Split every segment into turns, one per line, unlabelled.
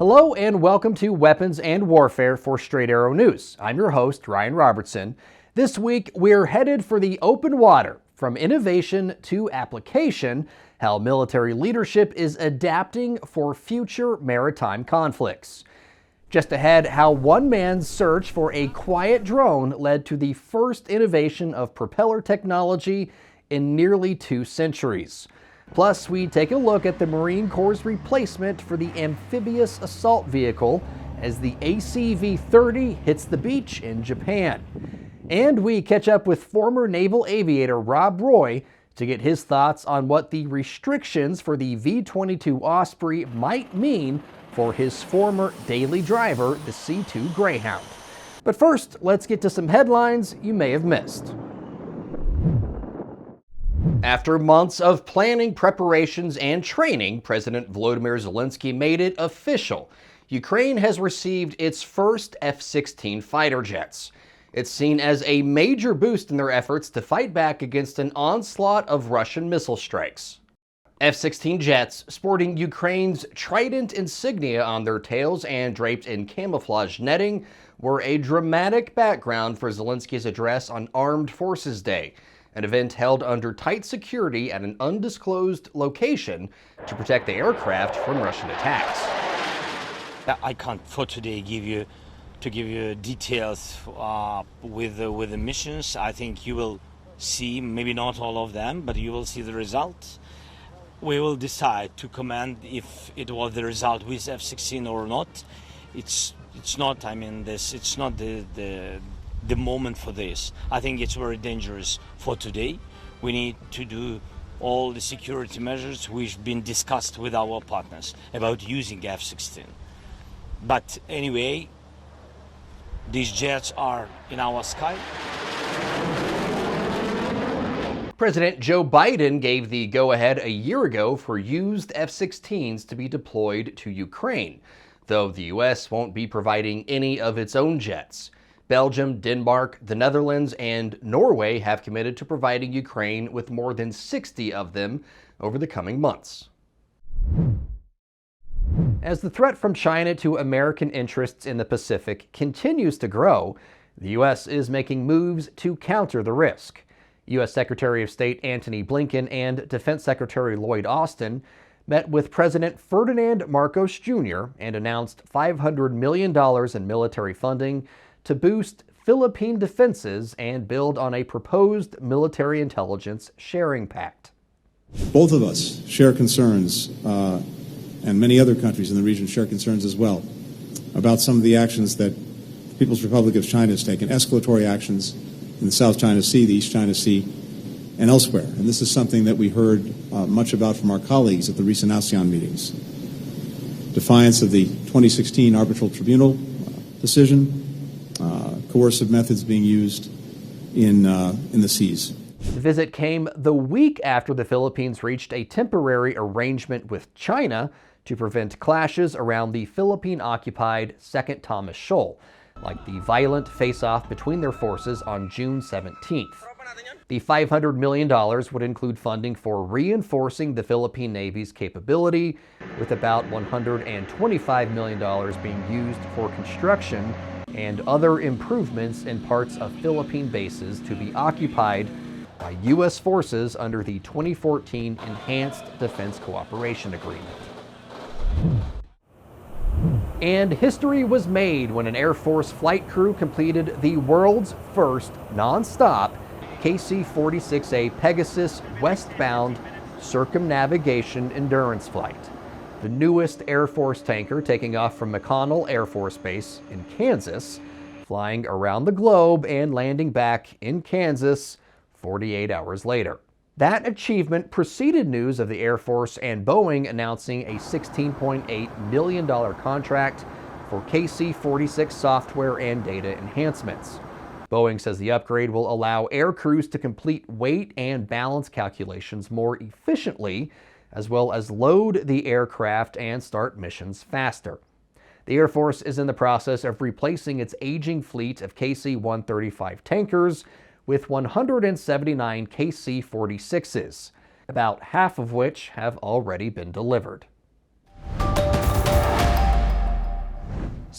Hello and welcome to Weapons and Warfare for Straight Arrow News. I'm your host, Ryan Robertson. This week, we're headed for the open water, from innovation to application, how military leadership is adapting for future maritime conflicts. Just ahead, how one man's search for a quiet drone led to the first innovation of propeller technology in nearly 2 centuries. Plus, we take a look at the Marine Corps' replacement for the amphibious assault vehicle as the ACV-30 hits the beach in Japan. And we catch up with former naval aviator Rob Roy to get his thoughts on what the restrictions for the V-22 Osprey might mean for his former daily driver, the C-2 Greyhound. But first, let's get to some headlines you may have missed. After months of planning, preparations, and training, President Volodymyr Zelensky made it official. Ukraine has received its first F-16 fighter jets. It's seen as a major boost in their efforts to fight back against an onslaught of Russian missile strikes. F-16 jets, sporting Ukraine's Trident insignia on their tails and draped in camouflage netting, were a dramatic background for Zelensky's address on Armed Forces Day, an event held under tight security at an undisclosed location to protect the aircraft from Russian attacks.
I can't for today give you details with the missions. I think you will see, maybe not all of them, but you will see the results. We will decide to comment if it was the result with F-16 or not. It's not. I mean, it's not the moment for this. I think it's very dangerous for today. We need to do all the security measures which been discussed with our partners about using F-16. But anyway, these jets are in our sky.
President Joe Biden gave the go-ahead a year ago for used F-16s to be deployed to Ukraine, though the U.S. won't be providing any of its own jets. Belgium, Denmark, the Netherlands, and Norway have committed to providing Ukraine with more than 60 of them over the coming months. As the threat from China to American interests in the Pacific continues to grow, the U.S. is making moves to counter the risk. U.S. Secretary of State Antony Blinken and Defense Secretary Lloyd Austin met with President Ferdinand Marcos Jr. and announced $500 million in military funding to boost Philippine defenses and build on a proposed military intelligence sharing pact.
Both of us share concerns, and many other countries in the region share concerns as well, about some of the actions that the People's Republic of China has taken, escalatory actions in the South China Sea, the East China Sea, and elsewhere. And this is something that we heard much about from our colleagues at the recent ASEAN meetings. Defiance of the 2016 Arbitral Tribunal decision, coercive methods being used in the seas.
The visit came the week after the Philippines reached a temporary arrangement with China to prevent clashes around the Philippine-occupied Second Thomas Shoal, like the violent face-off between their forces on June 17th. The $500 million would include funding for reinforcing the Philippine Navy's capability, with about $125 million being used for construction and other improvements in parts of Philippine bases to be occupied by U.S. forces under the 2014 Enhanced Defense Cooperation Agreement. And history was made when an Air Force flight crew completed the world's first non-stop KC-46A Pegasus westbound circumnavigation endurance flight. The newest Air Force tanker taking off from McConnell Air Force Base in Kansas, flying around the globe and landing back in Kansas 48 hours later. That achievement preceded news of the Air Force and Boeing announcing a $16.8 million contract for KC-46 software and data enhancements. Boeing says the upgrade will allow air crews to complete weight and balance calculations more efficiently, as well as load the aircraft and start missions faster. The Air Force is in the process of replacing its aging fleet of KC-135 tankers with 179 KC-46s, about half of which have already been delivered.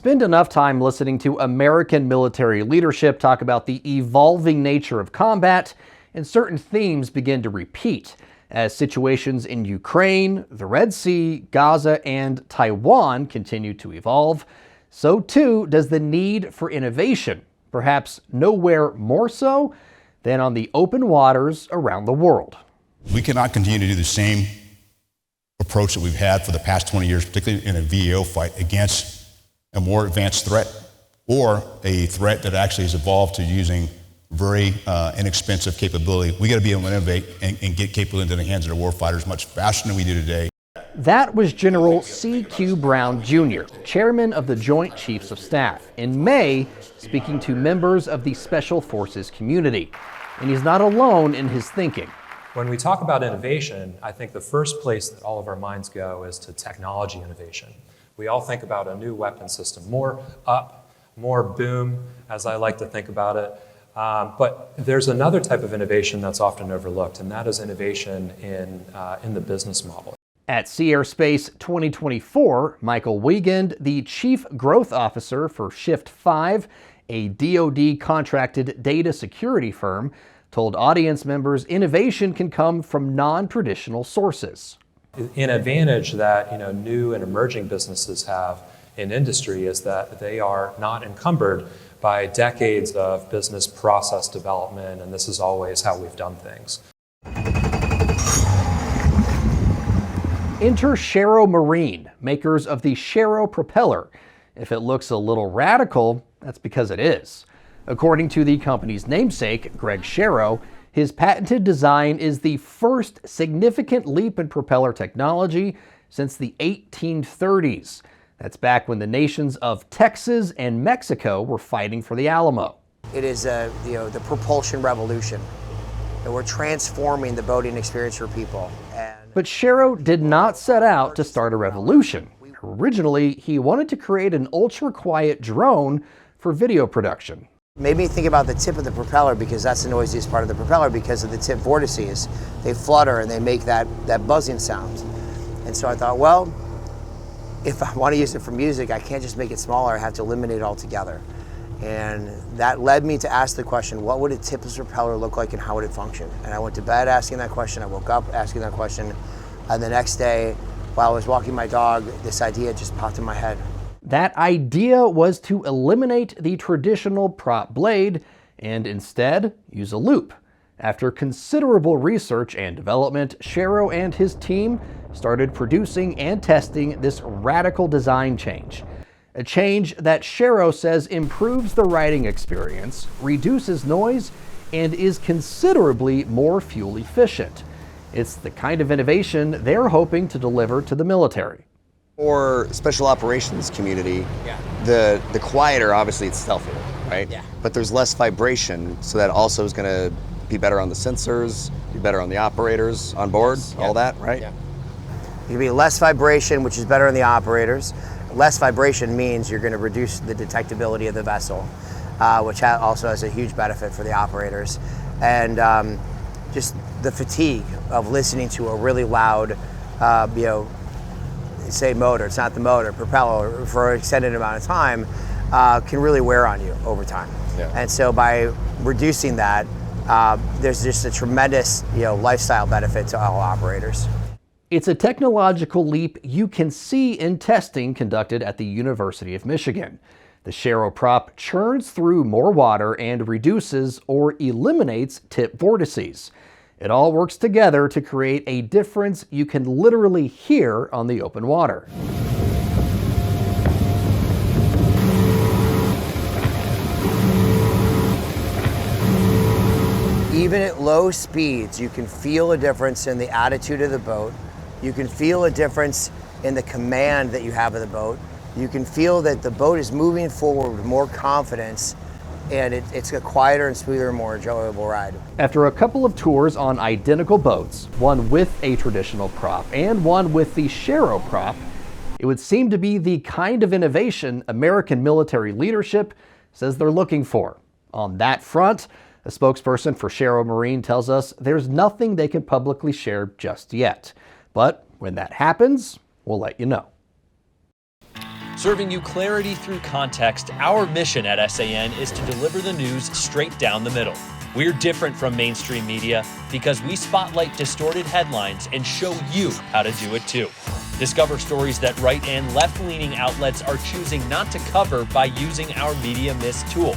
Spend enough time listening to American military leadership talk about the evolving nature of combat, and certain themes begin to repeat as situations in Ukraine, the Red Sea, Gaza, and Taiwan continue to evolve. So too does the need for innovation, perhaps nowhere more so than on the open waters around the world.
We cannot continue to do the same approach that we've had for the past 20 years, particularly in a VAO fight, against a more advanced threat, or a threat that actually has evolved to using very inexpensive capability. We got to be able to innovate and get capability into the hands of the warfighters much faster than we do today.
That was General C.Q. Brown Jr., chairman of the Joint Chiefs of Staff, in May, speaking to members of the Special Forces community. And he's not alone in his thinking.
When we talk about innovation, I think the first place that all of our minds go is to technology innovation. We all think about a new weapon system, more up, more boom, as I like to think about it. But there's another type of innovation that's often overlooked, and that is innovation in the business model.
At Sea Air Space 2024, Michael Wiegand, the Chief Growth Officer for Shift 5, a DoD-contracted data security firm, told audience members innovation can come from non-traditional sources.
An advantage that new and emerging businesses have in industry is that they are not encumbered by decades of business process development, and this is always how we've done things.
Enter Sharrow Marine, makers of the Sharrow propeller. If it looks a little radical, that's because it is. According to the company's namesake, Greg Sharrow, his patented design is the first significant leap in propeller technology since the 1830s. That's back when the nations of Texas and Mexico were fighting for the Alamo.
It is the propulsion revolution, and we're transforming the boating experience for people.
But Sharrow did not set out to start a revolution. Originally, he wanted to create an ultra-quiet drone for video production.
Made me think about the tip of the propeller, because that's the noisiest part of the propeller because of the tip vortices. They flutter and they make that buzzing sound. And so I thought, well, if I want to use it for music, I can't just make it smaller, I have to eliminate it altogether. And that led me to ask the question, what would a tipless propeller look like and how would it function? And I went to bed asking that question, I woke up asking that question, and the next day, while I was walking my dog, this idea just popped in my head.
That idea was to eliminate the traditional prop blade and instead use a loop. After considerable research and development, Sharrow and his team started producing and testing this radical design change. A change that Sharrow says improves the riding experience, reduces noise, and is considerably more fuel efficient. It's the kind of innovation they're hoping to deliver to the military.
For special operations community, the quieter, obviously it's stealthier, right? Yeah. But there's less vibration, so that also is going to be better on the sensors, be better on the operators on board, all that, right? Yeah.
It can be less vibration, which is better on the operators. Less vibration means you're going to reduce the detectability of the vessel, which also has a huge benefit for the operators. And just the fatigue of listening to a really loud, say motor, it's not the motor, propeller, for an extended amount of time, can really wear on you over time. Yeah. And so by reducing that, there's just a tremendous lifestyle benefit to all operators.
It's a technological leap you can see in testing conducted at the University of Michigan. The Sharrow prop churns through more water and reduces or eliminates tip vortices. It all works together to create a difference you can literally hear on the open water.
Even at low speeds, you can feel a difference in the attitude of the boat. You can feel a difference in the command that you have of the boat. You can feel that the boat is moving forward with more confidence, and it's a quieter and smoother, more enjoyable ride.
After a couple of tours on identical boats, one with a traditional prop and one with the Sharrow prop, it would seem to be the kind of innovation American military leadership says they're looking for. On that front, a spokesperson for Sharrow Marine tells us there's nothing they can publicly share just yet. But when that happens, we'll let you know.
Serving you clarity through context, our mission at SAN is to deliver the news straight down the middle. We're different from mainstream media because we spotlight distorted headlines and show you how to do it too. Discover stories that right and left-leaning outlets are choosing not to cover by using our Media Mist tool.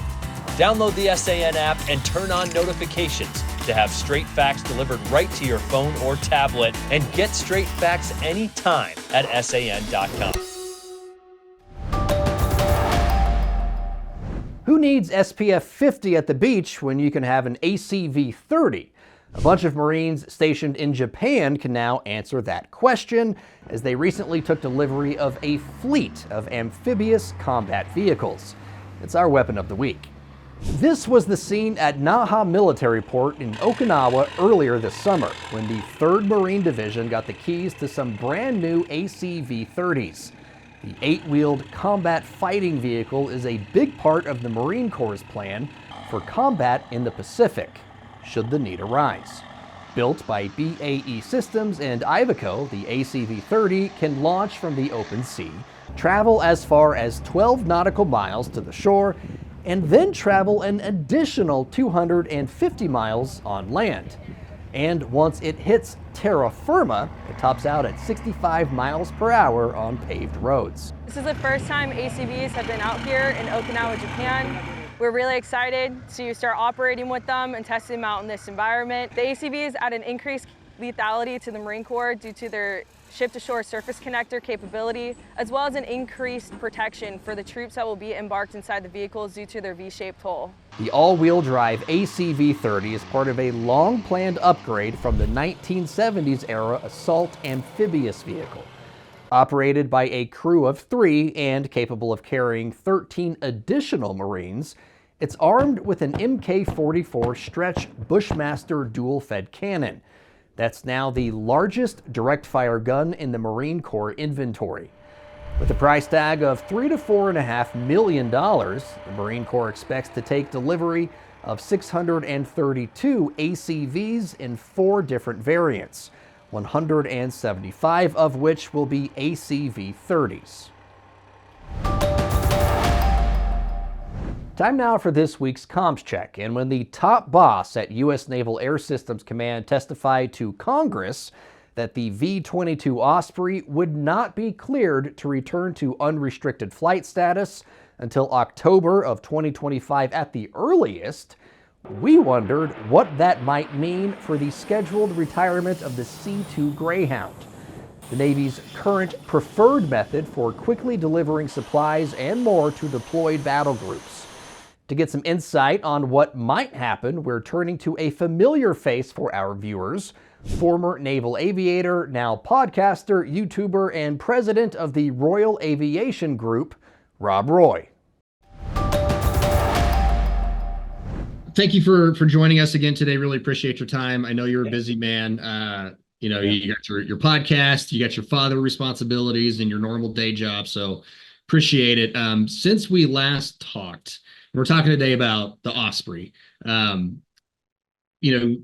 Download the SAN app and turn on notifications to have straight facts delivered right to your phone or tablet, and get straight facts anytime at SAN.com.
Who needs SPF 50 at the beach when you can have an ACV 30? A bunch of Marines stationed in Japan can now answer that question, as they recently took delivery of a fleet of amphibious combat vehicles. It's our weapon of the week. This was the scene at Naha Military Port in Okinawa earlier this summer, when the 3rd Marine Division got the keys to some brand new ACV 30s. The 8-wheeled combat fighting vehicle is a big part of the Marine Corps' plan for combat in the Pacific, should the need arise. Built by BAE Systems and Iveco, the ACV-30 can launch from the open sea, travel as far as 12 nautical miles to the shore, and then travel an additional 250 miles on land. And once it hits terra firma, it tops out at 65 miles per hour on paved roads.
This is the first time ACVs have been out here in Okinawa, Japan. We're really excited to start operating with them and testing them out in this environment. The ACVs add an increased lethality to the Marine Corps due to their ship-to-shore surface connector capability, as well as an increased protection for the troops that will be embarked inside the vehicles due to their V-shaped hull. The
all-wheel drive ACV-30 is part of a long-planned upgrade from the 1970s era assault amphibious vehicle. Operated by a crew of 3 and capable of carrying 13 additional Marines, it's armed with an Mk-44 stretch Bushmaster dual-fed cannon. That's now the largest direct-fire gun in the Marine Corps inventory. With a price tag of $3 to $4.5 million, the Marine Corps expects to take delivery of 632 ACVs in 4 different variants, 175 of which will be ACV-30s. Time now for this week's comms check, and when the top boss at U.S. Naval Air Systems Command testified to Congress that the V-22 Osprey would not be cleared to return to unrestricted flight status until October of 2025 at the earliest, we wondered what that might mean for the scheduled retirement of the C-2 Greyhound, the Navy's current preferred method for quickly delivering supplies and more to deployed battle groups. To get some insight on what might happen, we're turning to a familiar face for our viewers, former naval aviator, now podcaster, YouTuber, and president of the Royal Aviation Group, Rob Roy.
Thank you for joining us again today. Really appreciate your time. I know you're a busy man. You got your podcast, you got your father responsibilities and your normal day job. So appreciate it. Since we last talked, we're talking today about the Osprey. Your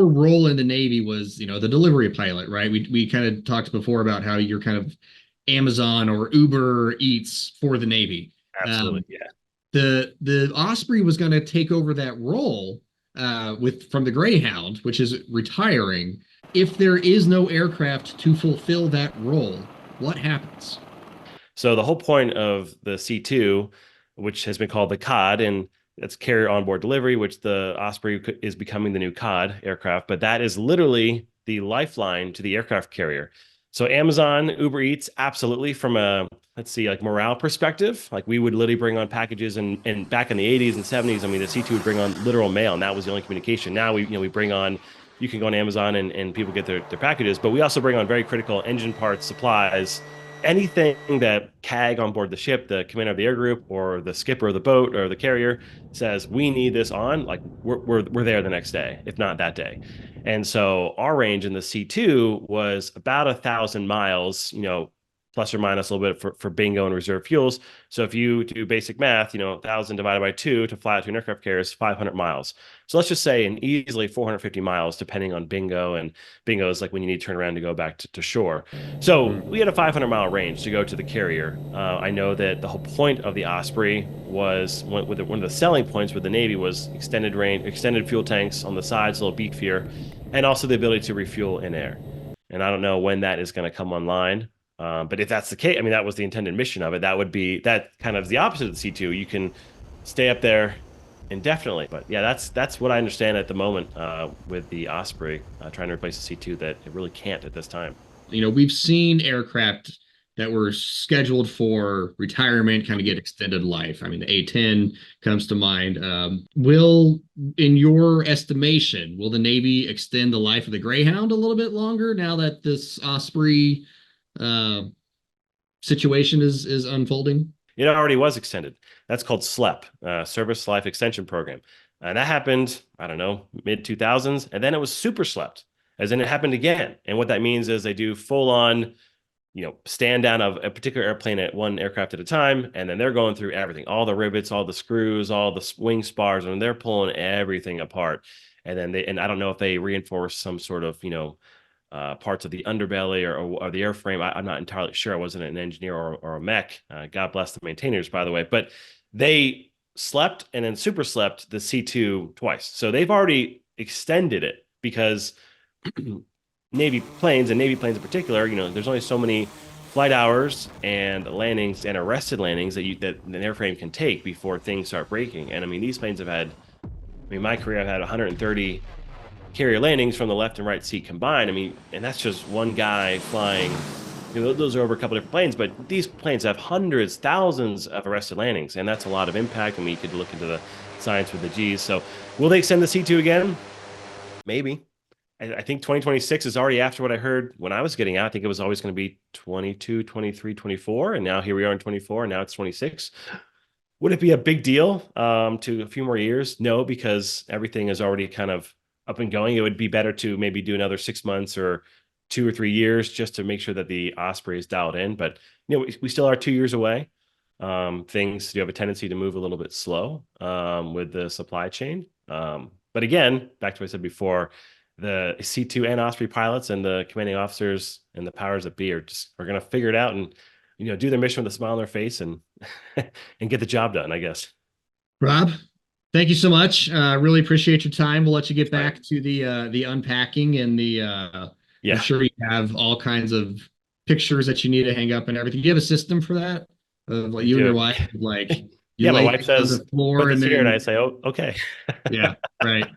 role in the Navy was, the delivery pilot, right? We kind of talked before about how you're kind of Amazon or Uber Eats for the Navy.
Absolutely, yeah.
The Osprey was going to take over that role from the Greyhound, which is retiring. If there is no aircraft to fulfill that role, what happens?
So the whole point of the C2, which has been called the COD, and that's carrier onboard delivery, which the Osprey is becoming the new COD aircraft, but that is literally the lifeline to the aircraft carrier. So Amazon, Uber Eats, absolutely, from a, like morale perspective, like we would literally bring on packages, and back in the 80s and 70s, I mean, the C2 would bring on literal mail, and that was the only communication. Now we bring on, you can go on Amazon and people get their packages, but we also bring on very critical engine parts, supplies, anything that CAG on board the ship, the commander of the air group or the skipper of the boat or the carrier says, we need this on, like we're there the next day, if not that day. And so our range in the C2 was about 1,000 miles, plus or minus a little bit for bingo and reserve fuels. So if you do basic math, 1,000 divided by 2 to fly out to an aircraft carrier is 500 miles. So let's just say an easily 450 miles, depending on bingo. And bingo is like when you need to turn around to go back to shore. So we had a 500-mile range to go to the carrier. I know that the whole point of the Osprey was one of the selling points with the Navy was extended range, extended fuel tanks on the sides, a little beefier, and also the ability to refuel in air. And I don't know when that is going to come online. But if that's the case, I mean, that was the intended mission of it. That kind of the opposite of the C2. You can stay up there indefinitely. But yeah, that's what I understand at the moment with the Osprey trying to replace the C2, that it really can't at this time.
We've seen aircraft that were scheduled for retirement kind of get extended life. I mean, the A-10 comes to mind. In your estimation, will the Navy extend the life of the Greyhound a little bit longer now that this Osprey situation is unfolding?
It already was extended. That's called SLEP, Service Life Extension Program. And that happened, I don't know, mid-2000s. And then it was super slept, as in it happened again. And what that means is they do full-on, stand down of a particular airplane at one aircraft at a time. And then they're going through everything, all the rivets, all the screws, all the wing spars, and they're pulling everything apart. And then I don't know if they reinforce some sort of, parts of the underbelly or the airframe. I'm not entirely sure. I wasn't an engineer or a mech. God bless the maintainers, by the way. But they slept and then super slept the C2 twice. So they've already extended it because Navy planes in particular, there's only so many flight hours and landings and arrested landings that an airframe can take before things start breaking. And I mean, these planes have had, my career, I've had 130 carrier landings from the left and right seat combined. I mean, and that's just one guy flying. Those are over a couple different planes, but these planes have hundreds, thousands of arrested landings, and that's a lot of impact. And we could look into the science with the G's. So will they extend the C2 again? Maybe. I think 2026 is already after what I heard when I was getting out. I think it was always going to be 22, 23, 24, and now here we are in 24, and now it's 26. Would it be a big deal to a few more years? No, because everything is already kind of up and going. It would be better to maybe do another 6 months or 2 or 3 years just to make sure that the Osprey is dialed in. But we still are 2 years away. Things do have a tendency to move a little bit slow with the supply chain. But again, back to what I said before, the C2 and Osprey pilots and the commanding officers and the powers that be are going to figure it out and do their mission with a smile on their face and and get the job done, I guess.
Rob, thank you so much. Really appreciate your time. We'll let you get back to the unpacking and the I'm sure you have all kinds of pictures that you need to hang up and everything. Do you have a system for that? Like you and your wife,
my wife says, put this here, and I say, oh, okay.
Yeah, right.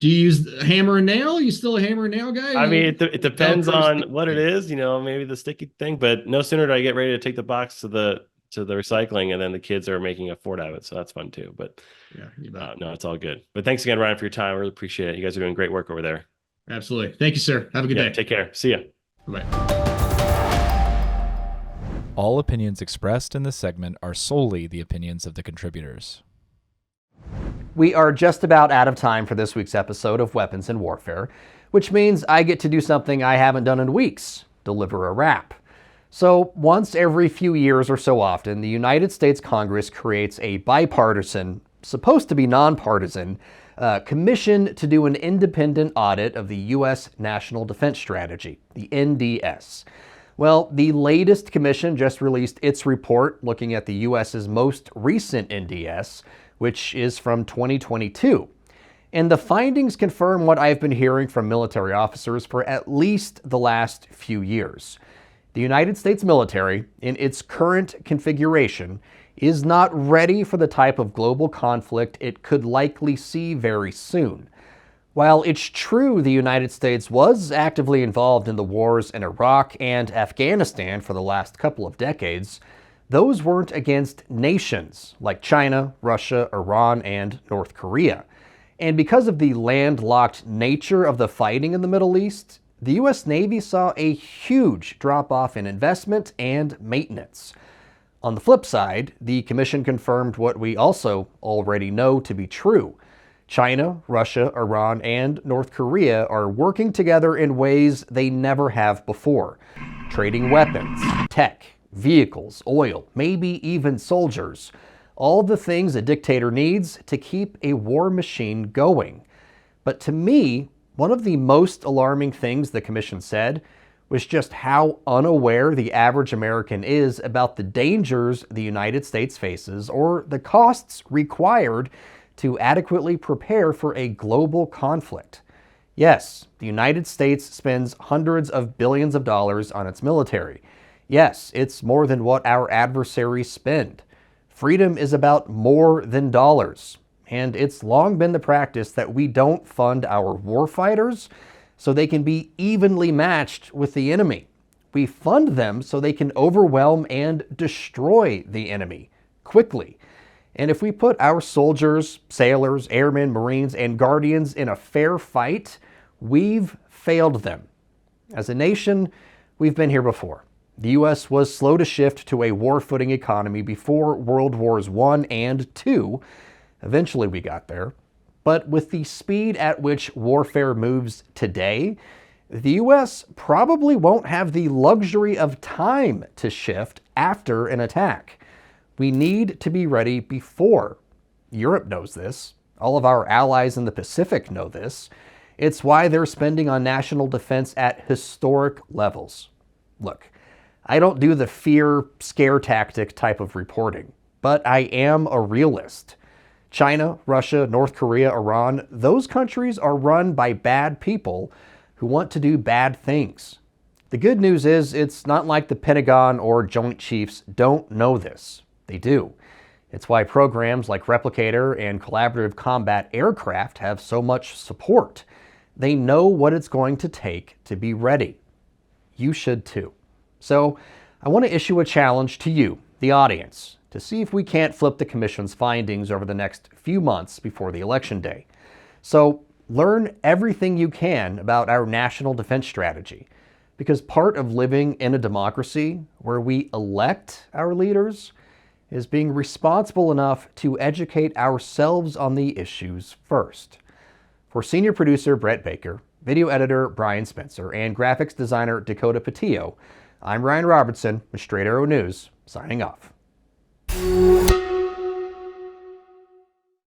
Do you use hammer and nail? Are you still a hammer and nail guy?
I mean, it depends on what it is, maybe the sticky thing, but no sooner do I get ready to take the box to the recycling, and then the kids are making a fort out of it. So that's fun too. But no, it's all good. But thanks again, Ryan, for your time. I really appreciate it. You guys are doing great work over there.
Absolutely. Thank you, sir. Have a good day.
Take care. See ya.
Bye.
All opinions expressed in this segment are solely the opinions of the contributors.
We are just about out of time for this week's episode of Weapons and Warfare, which means I get to do something I haven't done in weeks, deliver a wrap. So once every few years or so often, the United States Congress creates a bipartisan, supposed to be nonpartisan, commission to do an independent audit of the U.S. National Defense Strategy, the NDS. Well, the latest commission just released its report looking at the U.S.'s most recent NDS, which is from 2022. And the findings confirm what I've been hearing from military officers for at least the last few years. The United States military, in its current configuration, is not ready for the type of global conflict it could likely see very soon. While it's true the United States was actively involved in the wars in Iraq and Afghanistan for the last couple of decades, those weren't against nations like China, Russia, Iran, and North Korea. And because of the landlocked nature of the fighting in the Middle East, the U.S. Navy saw a huge drop-off in investment and maintenance. On the flip side, the commission confirmed what we also already know to be true. China, Russia, Iran, and North Korea are working together in ways they never have before. trading weapons, tech, vehicles, oil, maybe even soldiers. All the things a dictator needs to keep a war machine going. But to me, one of the most alarming things the commission said was just how unaware the average American is about the dangers the United States faces or the costs required to adequately prepare for a global conflict. Yes, the United States spends hundreds of billions of dollars on its military. Yes, it's more than what our adversaries spend. Freedom is about more than dollars. And it's long been the practice that we don't fund our warfighters so they can be evenly matched with the enemy. We fund them so they can overwhelm and destroy the enemy quickly. And if we put our soldiers, sailors, airmen, Marines, and Guardians in a fair fight, we've failed them. As a nation, we've been here before. The U.S. was slow to shift to a war-footing economy before World Wars I and II. Eventually we got there. But with the speed at which warfare moves today, the U.S. probably won't have the luxury of time to shift after an attack. We need to be ready before. Europe knows this. All of our allies in the Pacific know this. It's why they're spending on national defense at historic levels. Look, I don't do the fear, scare tactic type of reporting, but I am a realist. China, Russia, North Korea, Iran, those countries are run by bad people who want to do bad things. The good news is it's not like the Pentagon or Joint Chiefs don't know this. They do. It's why programs like Replicator and collaborative combat aircraft have so much support. They know what it's going to take to be ready. You should too. So I want to issue a challenge to you, the audience, to see if we can't flip the commission's findings over the next few months before the election day. So learn everything you can about our national defense strategy, because part of living in a democracy where we elect our leaders is being responsible enough to educate ourselves on the issues first. For senior producer Brett Baker, video editor Brian Spencer, and graphics designer Dakota Patillo, I'm Ryan Robertson with Straight Arrow News, signing off.